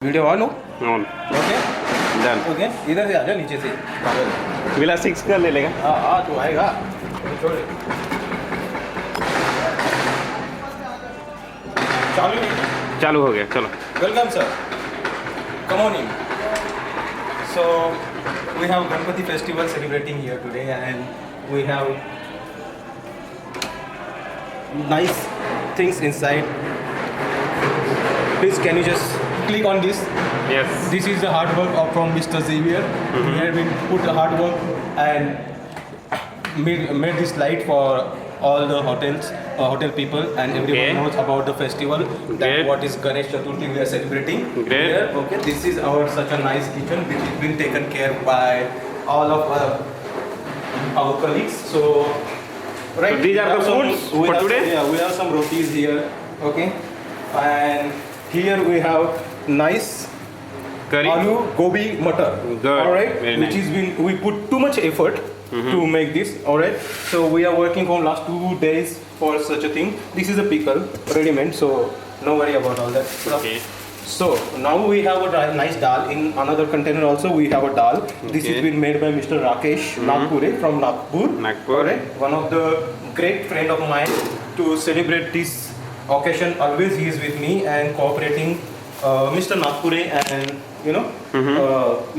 Video on हो on okay done. Okay इधर से आ जा नीचे से विला 6 का ले लेगा। हाँ तो आएगा छोड़ चालू चालू हो गया, चलो। Welcome sir come on in so we have Ganpati festival celebrating here today and we have nice things inside. Please can you just click on this. Yes. This is the hard work from Mr. Xavier. He had been put the hard work and made this light for all the hotel people, and everyone Okay. knows about the festival. That Great. what is Ganesh Chaturthi we are celebrating. Great. Here, okay, this is our such a nice kitchen which has been taken care by all of our colleagues. So, right. So these are we have the some- foods we for have today? some- Yeah, we have some rotis here. Okay, and here we have nice Curry. aloo gobi matar. Good. All right, Very which nice. is been we put too much effort to make this. All right, so we are working on last 2 days for such a thing. This is a pickle ready made, so no worry about all that stuff. Okay. So now we have a nice dal in another container. Also we have a dal. This Okay. has been made by Mr. Rakesh Nagpure from Nagpur. Nagpur. All right, one of the great friend of mine to celebrate this occasion. Always he is with me and cooperating. Mr. Nagpure and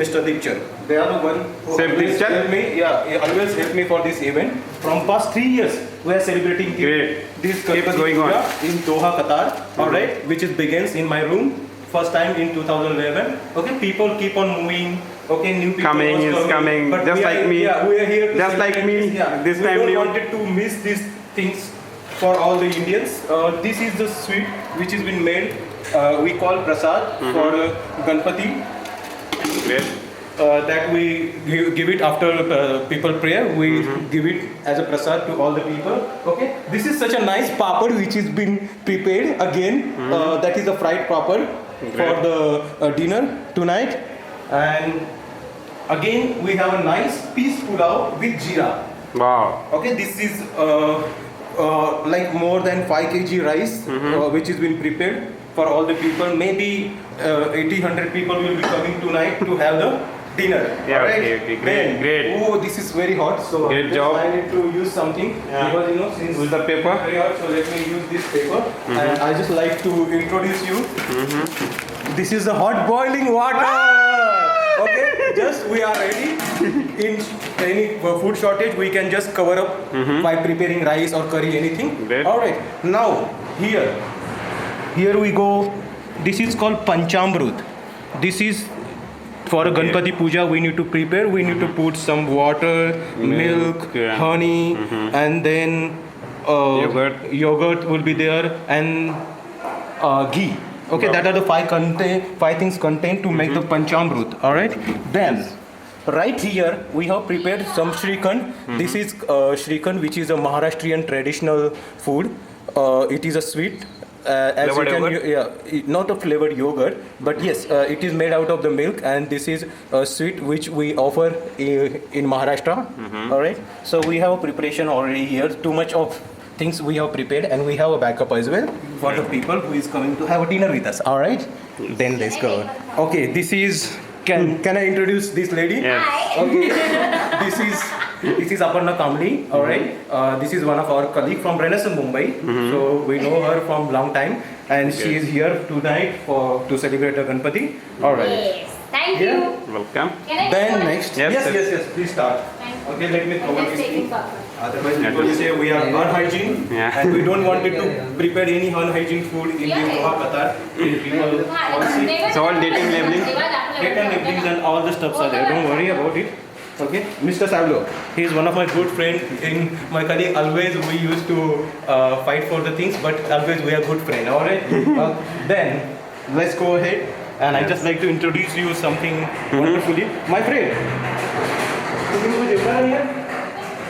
Mr. Dipchand. They are the one who Same always Dipchand? help me. Yeah, he always help me for this event. From past 3 years, we are celebrating Great. this Keep Ganpati going on. Puja in Doha, Qatar. All right, which is begins in my room. First time in 2011. Okay, people keep on moving. Okay, new people Coming was is coming, But just we are, like me. Yeah, we are here. To Just like celebrate me. this, yeah. This we time don't new. wanted to miss these things for all the Indians. This is the sweet which has been made. We call prasad for Ganpati. Great. That we give it after people prayer. We give it as a prasad to all the people. Okay. This is such a nice papad which has been prepared again. That is a fried papad for the dinner tonight. And again we have a nice peas pulao with jeera. Wow. Okay. This is like more than 5 kg rice which has been prepared for all the people. Maybe 80-100 people will be coming tonight to have the dinner. Yeah, Alright? okay, great, Then, great. Oh, this is very hot, so Great just job. I need to use something because since Use the paper. very hot, so let me use this paper. And I just like to introduce you. This is the hot boiling water. Okay, just we are ready. In any food shortage, we can just cover up by preparing rice or curry, anything. Great. All right. Now here we go. This is called Panchamrut. This is for a Ganpati Puja. We need to prepare. We need to put some water, milk, yeah. honey, and then Yogurt will be there, and ghee. Okay, Wow. that are the five things contained to make the Panchamrut. All right. Then, right here we have prepared some Shrikhand. This is Shrikhand, which is a Maharashtrian traditional food. It is a sweet. As Flavored you can, yogurt? not a flavored yogurt, but yes, it is made out of the milk, and this is a sweet which we offer in Maharashtra. All right. So we have a preparation already here. Too much of things we have prepared, and we have a backup as well for the people who is coming to have a dinner with us. All right. Then let's go. Okay. This is. Can I introduce this lady? Yes. Okay. This is Aparna Kamli. All right. This is one of our colleague from Renaissance Mumbai. So we know her from long time, and she is here tonight to celebrate the Ganpati. All right. Yes. Thank Yeah. you. Welcome. Can I Then go? next. Yes, Yes. Please start. Thank you. Okay. Let me cover I'm just this taking thing. photo. Otherwise, people will say we are unhygiene, Yeah. and we don't want to prepare any unhygiene food in Yeah. Doha, Qatar. People all see. It's all dating labeling. Data labelings and all the stuffs are there. Don't worry about it. Okay, Mr. Savlo, he is one of my good friend in my colleague. Always we used to fight for the things, but always we are good friend. All right. Then let's go ahead, and I just like to introduce you something wonderfully. My friend, तुम्ही मुझे जेवणार नाही आहे?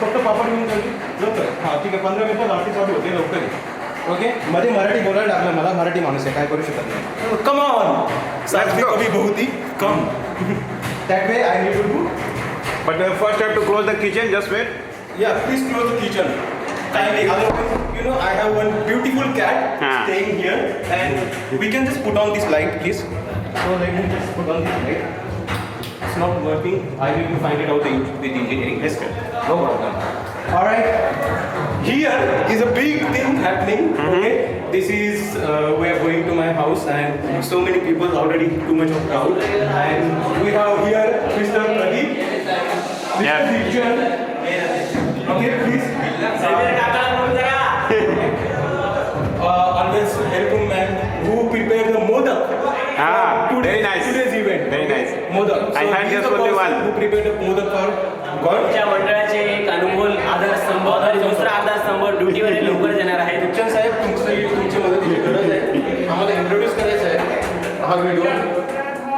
फक्त पापड घेऊन जाईल लवकर. हां ठीक आहे. 15 मिनिटात आरती चालू होते लवकर. ओके. मध्ये मराठी बोलायला लागलं मला. मराठी माणूस आहे, काय करू शकत नाही. Come on. साथी कभी बहुती कम. That way I need to do. But first have to close the kitchen. Just wait. Yeah, please close the kitchen. Kindly, otherwise, I have one beautiful cat Ah. staying here, and we can just put on this light, please. So let me just put on this light. It's not working. I will find it out with engineering. Let's go. No problem. All right. Here is a big thing happening. Okay. This is we are going to my house and so many people already too much of crowd. And we have here Mr. Pradeep, Mr. Dijan. Okay, please. Always helpful man who prepared the modak. Very nice. Today's event. Very nice. Modak. I had he is just the only person one. who prepared the modak for God. आमच्या मंडळाचे एक अनमोल आधारस्तंभ आणि दुसरा आधारस्तंभ ड्युटीवर लवकर येणार आहे. शिक्षण साहेब तुमची मदतीची गरज आहे. आम्हाला इंट्रोड्यूस करायचं आहे हा व्हिडिओ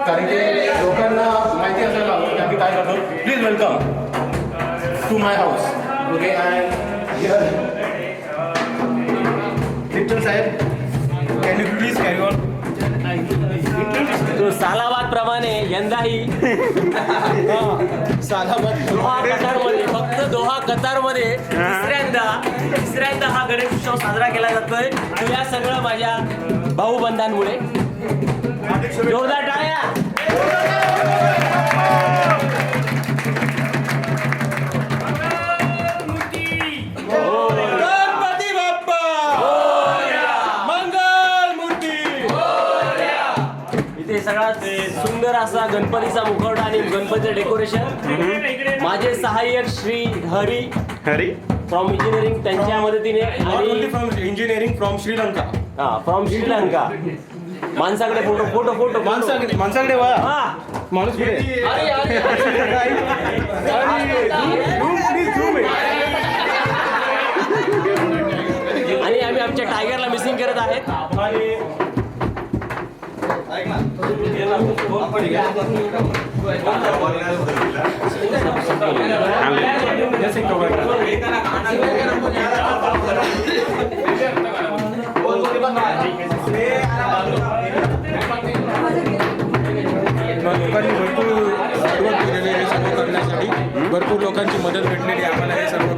कारण की लोकांना माहिती असायला हवं की आम्ही काय करतो. Please welcome to my house. Okay and here शिक्षण साहेब can you please carry on. तो सालाबाद प्रमाणे यंदाही दोहा कतारमध्ये फक्त दोहा कतारमध्ये तिसऱ्यांदा हा गणेश उत्सव साजरा केला जातोय. तो या सगळं माझ्या भाऊबंधांमुळे. जोरदार टाळ्या. गणपती बाप्पा मंगल मूर्ती. इथे सगळ्यात सुंदर असा गणपतीचा मुखवटा आणि गणपतीचं डेकोरेशन माझे सहाय्यक श्री हरी फ्रॉम इंजिनिअरिंग त्यांच्या मदतीने आणि from engineering from Sri Lanka. From Sri Lanka. माणसाकडे फोटो माणसाकडे वा माणूस कुठे आणि आम्ही आमच्या टायगरला मिसिंग करत आहेत. लोकांनी भरपूर हार्डवर्क केलेले हे सर्व करण्यासाठी. भरपूर लोकांची मदत भेटलेली आहे आम्हाला हे सर्व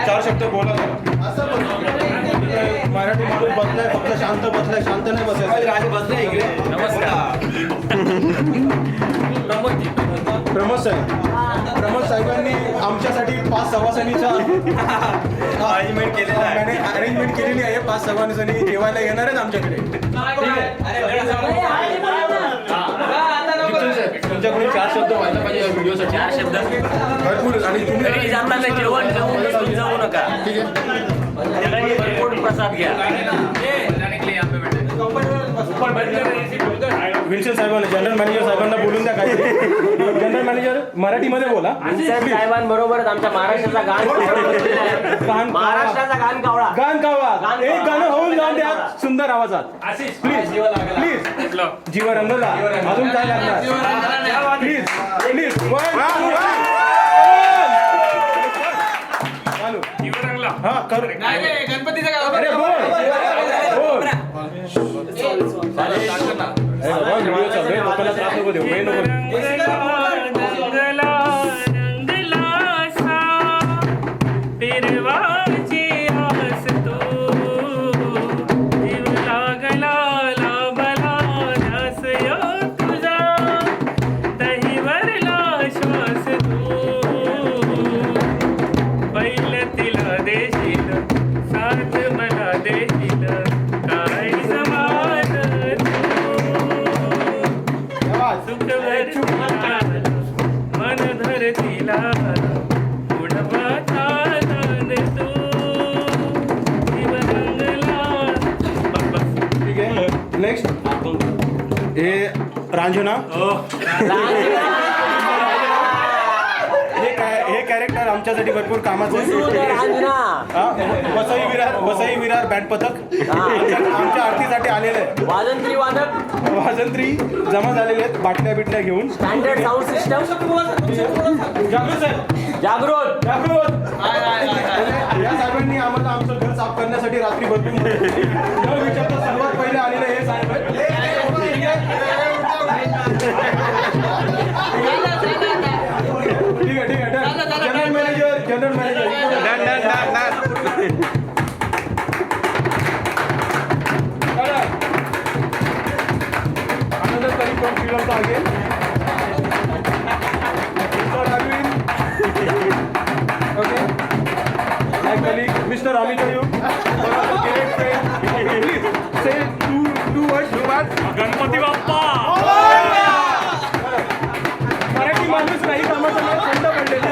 चार शब्द बोला. मराठी माणूस बसलाय फक्त शांत बसलाय. शांत नाही बसायचं. राज बसलाय इकडे. नमस्कार. प्रमोद साहेबांनी आमच्यासाठी 5 सवासणीचा अरेंजमेंट केलेली आहे. 5 सवासणी जेवायला येणार आहेत आमच्याकडे. तुमच्याकडून 4 शब्द व्हायला पाहिजे या व्हिडिओसाठी. 4 शब्द भरपूर. आणि घरी जाताना जेवण घेऊन जाऊ नका. ठीक आहे. भरपूर प्रसाद घ्या. विल्सन साहेबांना जनरल मॅनेजर साहेबांना बोलून द्या काहीतरी. जनरल मॅनेजर मराठीमध्ये बोला. साहेबांबरोबरच आमच्या महाराष्ट्राचा गान कावळा एक गाणं होऊन जाऊन द्या सुंदर आवाजात. प्लीज जीव रंगला. अजून काय लागणार. प्लीज हा कर. गणपतीचा अरे बोल. लोकांना त्रास नको देऊ. नेक्स्ट हे रांझना. हे कॅरेक्टर आमच्यासाठी भरपूर कामाचं आहे. वसई विरार बँड पथक आमच्या आरतीसाठी आलेले आहे. वाजंत्री जमा झालेले आहेत बाटल्या बिटल्या घेऊन. Standard sound system. जागृत. जागृत. या साहेबांनी आम्हाला आमचं घर साफ करण्यासाठी रात्री भरपूर न विचारता सर्वात पहिले आलेले हे साहेब आहेत. ठीक आहे जनरल मॅनेजर आनंद तरी पण श्रीलंका आगे okay my colleague Mr. Amit Ayub, great friend. Please say two words. Ganpati Bappa. Marathi माणूस काही कामाचा थंड पडलेला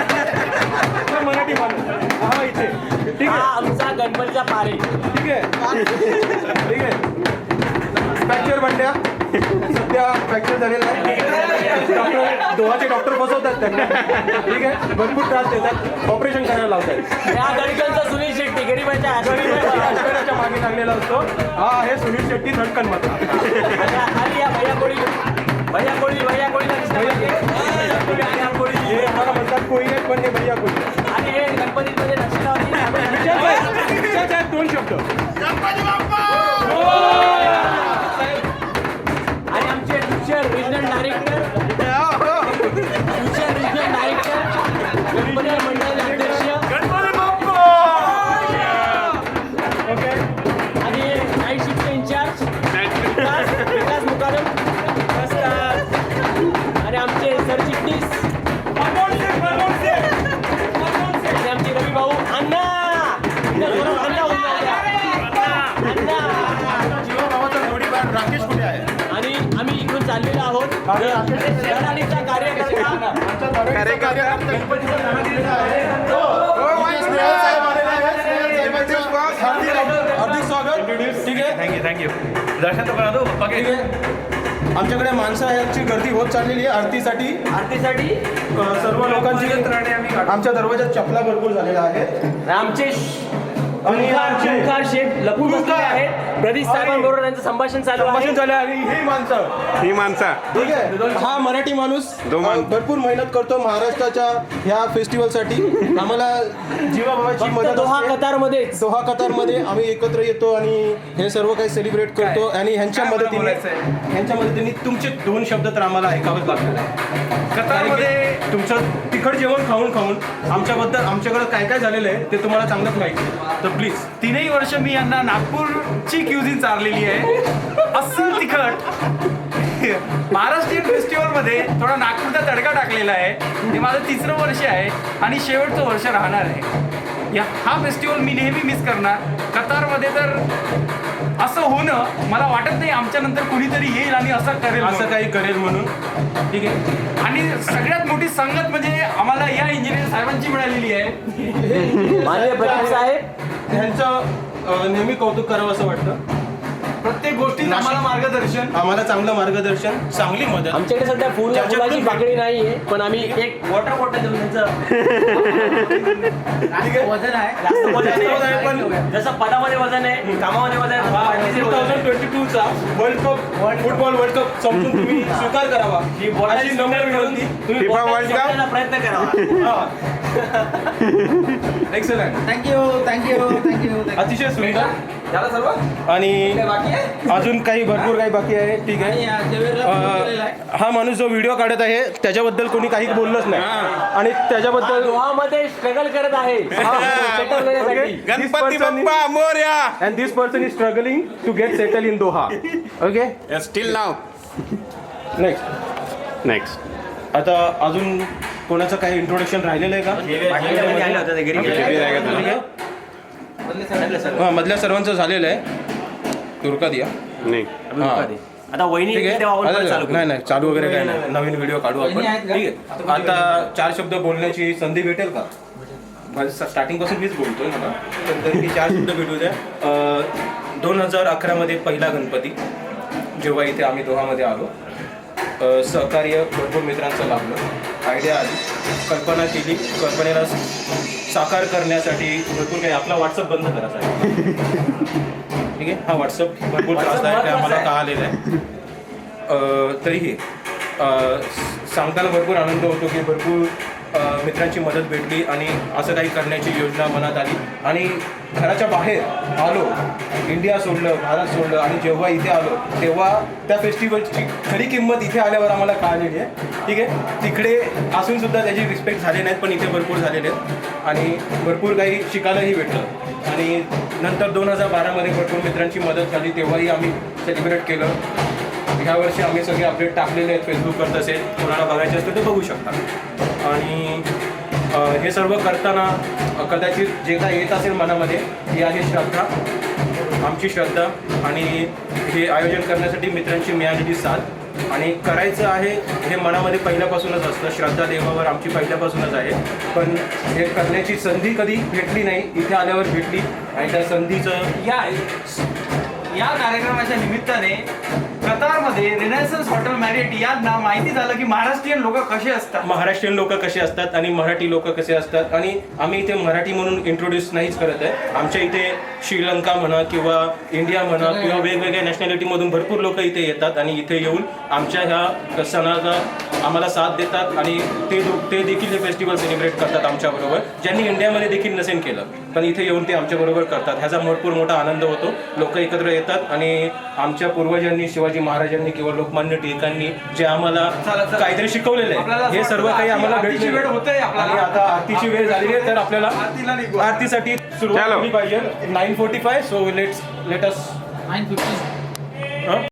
मराठी माणूस हा इथे ठीक हा आहे आमचा गणपतीचा पारे. ठीक आहे फ्रॅक्चर बंड्या सध्या फ्रॅक्चर झालेला आहे दोहाचे डॉक्टर बसवतात त्यांना ठीक आहे भरपूर त्रास देतात ऑपरेशन करायला लावतात या गडकलचा सुनील शेट्टी गरीबाच्या गरीबाच्या मागे लागलेला असतो हा आहे सुनील शेट्टी धडकन मधला आणि या भैया कोळी हे आम्हाला म्हणतात कोळी आहेत पण हे भैया कोळी आणि हे गणपतीमध्ये नक्षलावरी विचार आहेत दोन शब्द आणि आमचे फ्युचर रिजनल डायरेक्टर गणपती मंडळाचे अध्यक्ष गणपती बाप्पा. ओके आणि नाईट शिफ्टचे इंचार्ज विकास मुकारम आणि आमचे सरचिटणीस आणि आमचे रवी भाऊ अण्णा जीवा भावाचा जोडीदार राकेश कुठे आहे आणि आम्ही इकडून चाललेलो आहोत धडाडीचा कार्यकर्ता हार्दिक स्वागत ठीक आहे थँक्यू दर्शन तर करा दो पप्पा के. ठीक आहे आमच्याकडे माणसाची गर्दी होत चाललेली आहे आरतीसाठी सर्व लोकांची आमच्या दरवाज्यात चपला भरपूर झालेल्या आहेत आमचे आणि आमचे ओंकार शेठ लपून बसलेले आहेत प्रदीप साहेबांबरोबर त्यांचं संभाषण चालू आहे संभाषण झालं आणि ही माणसं ही माणसा. ठीक आहे हा मराठी माणूस भरपूर मेहनत करतो महाराष्ट्राच्या ह्या फेस्टिवलसाठी आम्हाला जीवाभावाची मदत दोहा असते. कतारमध्ये दोहा कतारमध्ये आम्ही एकत्र येतो आणि हे सर्व काही सेलिब्रेट करतो आणि ह्यांच्या मदतीने तुमचे दोन शब्द तर आम्हाला ऐकावेच लागतात कतारमध्ये तुमचं तिखट जेवण खाऊन आमच्याबद्दल आमच्याकडे काय काय झालेलं आहे ते तुम्हाला चांगलंच माहिती आहे. तर प्लीज 3 वर्ष मी यांना नागपूरची क्युझिन चाललेली आहे अस्सल तिखट महाराष्ट्रीयन फेस्टिवलमध्ये थोडा नागपूरचा तडका टाकलेला आहे. हे माझं 3रं वर्ष आहे आणि शेवटचं वर्ष राहणार आहे. हा फेस्टिवल मी नेहमी मिस करणार. कतारमध्ये तर असं होणं मला वाटत नाही आमच्यानंतर कुणीतरी येईल आणि असं काही करेल म्हणून ठीक आहे. आणि सगळ्यात मोठी संगत म्हणजे आम्हाला या इंजिनियर साहेबांची मिळालेली आहे. माननीय प्रकाश साहेब ह्यांचं नेहमी कौतुक करावं असं वाटतं. प्रत्येक गोष्टीत आम्हाला चांगलं मार्गदर्शन चांगली मदत आमच्याकडे सध्या फुलाची बाकडी नाहीये पण आम्ही एक वॉटर बॉटल देऊन त्यांचं वजन आहे पण जसं पदामध्ये वजन आहे कामामध्ये वजन आहे 2022चा फुटबॉल वर्ल्ड कप समजून तुम्ही स्वीकार करावा ही बोलाची नम्र विनंती. तुम्ही FIFA World Cup? शिकण्याचा प्रयत्न करावा. एक्सलंट थँक्यू अतिशय सुंदर झालं सर्व आणि अजून काही भरपूर काही बाकी आहे. ठीक आहे हा माणूस जो व्हिडिओ काढत आहे त्याच्याबद्दल कोणी काही बोललंच नाही आणि त्याच्याबद्दल दोहामध्ये स्ट्रगल करत आहे settle होण्यासाठी. Ganpati Bappa Morya. and this person is struggling to get settled in Doha. Okay? Steel now next आता अजून कोणाचं काही इंट्रोडक्शन राहिलेलं आहे का? हां मधल्या सर्वांचं झालेलं आहे तुरका दिया आता वहिनी ठीक आहे तेव्हा आपण पण चालू करू. नाही चालू वगैरे काही नाही नवीन व्हिडिओ काढू आपण ठीक आहे आता 4 शब्द बोलण्याची संधी भेटेल का? स्टार्टिंग पासून मीच बोलतोय मला तर मी 4 शब्द भेटू द्या. 2011 मध्ये पहिला गणपती जेव्हा इथे आम्ही दोहामध्ये आलो सहकार्य भरपूर मित्रांचं लाभलं आयडिया आली कल्पना केली कल्पनेला साकार करण्यासाठी भरपूर काही आपला व्हॉट्सअप बंद करायचा ठीक आहे हा व्हॉट्सअप भरपूर त्रासदायक आहे आम्हाला का आलेला आहे तरीही सांगताना भरपूर आनंद होतो की भरपूर मित्रांची मदत भेटली आणि असं काही करण्याची योजना मनात आली आणि घराच्या बाहेर आलो, इंडिया सोडलं, भारत सोडलं आणि जेव्हा इथे आलो तेव्हा त्या फेस्टिवलची खरी किंमत इथे आल्यावर आम्हाला कळालेली आहे. ठीक आहे, तिकडे असूनसुद्धा त्याची रिस्पेक्ट झाले नाहीत, पण इथे भरपूर झालेले आहेत आणि भरपूर काही शिकायलाही भेटलं. आणि नंतर 2012मध्ये भरपूर मित्रांची मदत झाली, तेव्हाही आम्ही सेलिब्रेट केलं. ह्या वर्षी आम्ही सगळे अपडेट टाकलेले आहेत फेसबुकवर, तसेच कोणाला बघायचे असतील ते बघू शकता. आणि हे सर्व करताना कदाचित जे काय येत असेल मनामध्ये ही आहे श्रद्धा, आमची श्रद्धा आणि हे आयोजन करण्यासाठी मित्रांची मिळालेली साथ. आणि करायचं आहे हे मनामध्ये पहिल्यापासूनच असतं, श्रद्धा देवावर आमची पहिल्यापासूनच आहे, पण हे करण्याची संधी कधी भेटली नाही, इथे आल्यावर भेटली. आणि त्या संधीचं या कार्यक्रमाच्या निमित्ताने कतारमध्ये रिनायसन्स हॉटेल मॅरियट यांना माहिती झालं की महाराष्ट्रीयन लोक कसे असतात, महाराष्ट्रीयन लोक कसे असतात आणि मराठी लोक कसे असतात. आणि आम्ही इथे मराठी म्हणून इंट्रोड्यूस नाहीच करत आहे, आमच्या इथे श्रीलंका म्हणा किंवा इंडिया म्हणा किंवा वेगवेगळ्या नॅशनॅलिटीमधून भरपूर लोक इथे येतात आणि इथे येऊन आमच्या ह्या सणाला आम्हाला साथ देतात आणि ते देखील हे फेस्टिवल सेलिब्रेट करतात आमच्याबरोबर, ज्यांनी इंडियामध्ये देखील नसेल केलं पण इथे येऊन ते आमच्याबरोबर करतात. ह्याचा भरपूर मोठा आनंद होतो. लोक एकत्र येतात आणि आमच्या पूर्वजांनी, शिवाजी महाराजांनी किंवा लोकमान्य टिळकांनी जे आम्हाला काहीतरी शिकवलेलं आहे हे सर्व काही आम्हाला भेटलेलं वेळ होतंय आहे. आणि आता आरतीची वेळ झालेली आहे, तर आपल्याला आरतीसाठी सुरुवात केली पाहिजे. 9:45, सो लेट अस 9:50